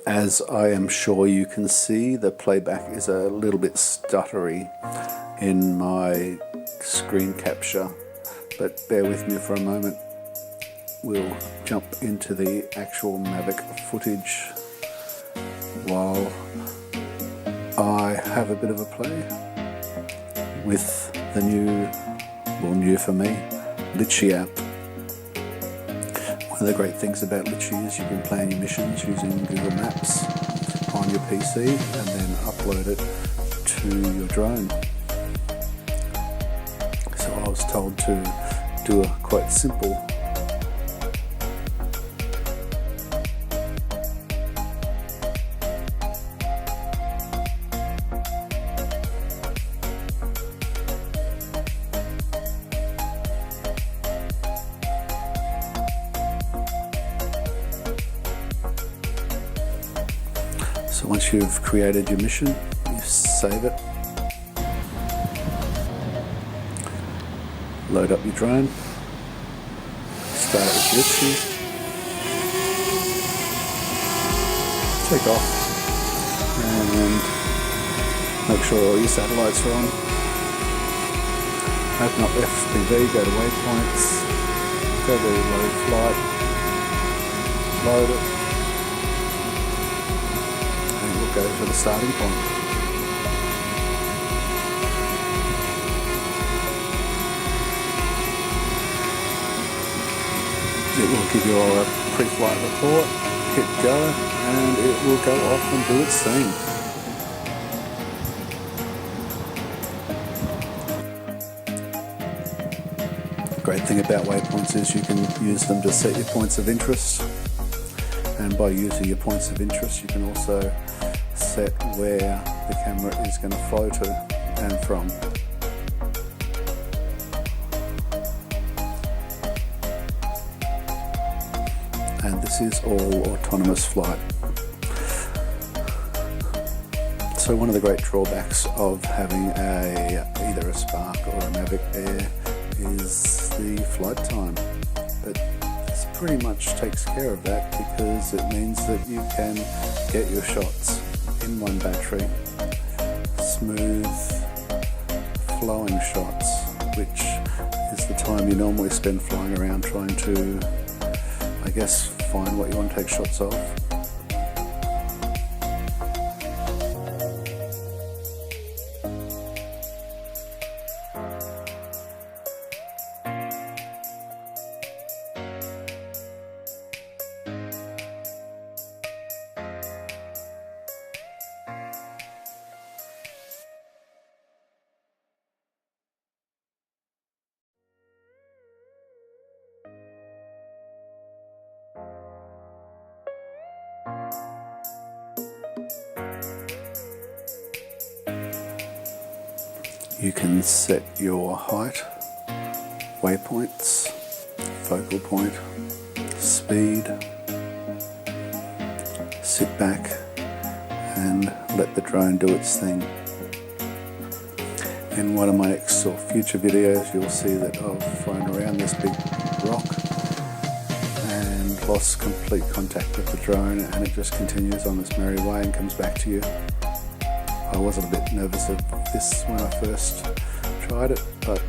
As I am sure you can see, the playback is a little bit stuttery in my screen capture, but bear with me for a moment. We'll jump into the actual Mavic footage while I have a bit of a play with the new for me, Litchi App. One of the great things about Litchi is you can plan your missions using Google Maps on your PC and then upload it to your drone. So I was told to do a quite simple So once you've created your mission, you save it, load up your drone, start it with Litchi, take off, and make sure all your satellites are on. Open up FPV, go to waypoints, go to load flight, load it, go for the starting point. It will give you a pre-flight report, hit go, and it will go off and do its thing. The great thing about waypoints is you can use them to set your points of interest, and by using your points of interest you can also set where the camera is going to flow to and from. And this is all autonomous flight. So one of the great drawbacks of having either a Spark or a Mavic Air is the flight time. But this pretty much takes care of that, because it means that you can get your shots in one battery, smooth flowing shots, which is the time you normally spend flying around trying to, I guess, find what you want to take shots of. You can set your height, waypoints, focal point, speed, sit back and let the drone do its thing. In one of my next or future videos you'll see that I've flown around this big rock and lost complete contact with the drone, and it just continues on its merry way and comes back to you. I was a bit nervous of this when I first tried it, but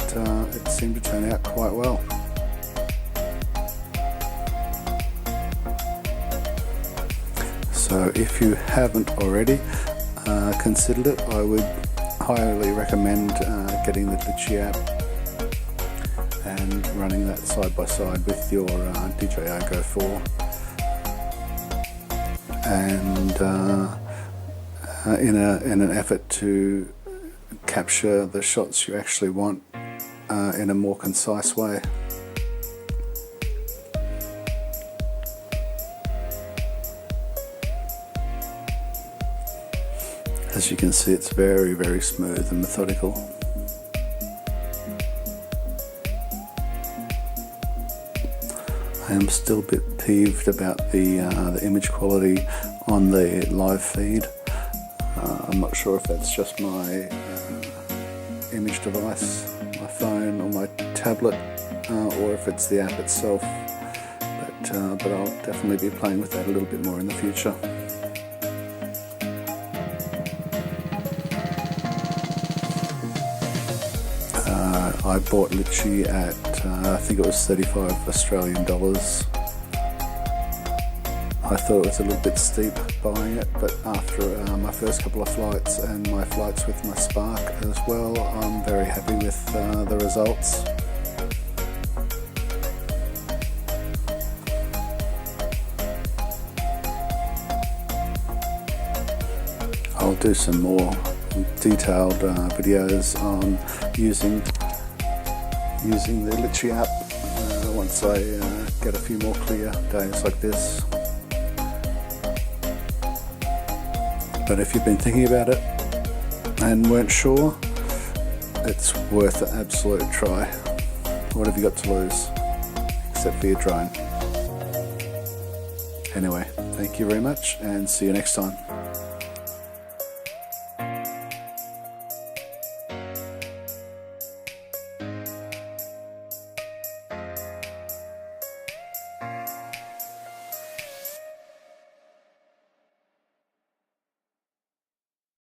it seemed to turn out quite well. So if you haven't already considered it, I would highly recommend getting the Litchi app and running that side by side with your DJI Go 4, and in an effort to capture the shots you actually want in a more concise way. As you can see, it's very, very smooth and methodical. I am still a bit peeved about the image quality on the live feed. I'm not sure if that's just my image device, my phone or my tablet, or if it's the app itself, but I'll definitely be playing with that a little bit more in the future. I bought Litchi at I think it was 35 Australian dollars. I thought it was a little bit steep buying it, but after my first couple of flights and my flights with my Spark as well, I'm very happy with the results. I'll do some more detailed videos on using the Litchi app once I get a few more clear days like this. But if you've been thinking about it and weren't sure, it's worth an absolute try. What have you got to lose except for your drone? Anyway, thank you very much and see you next time.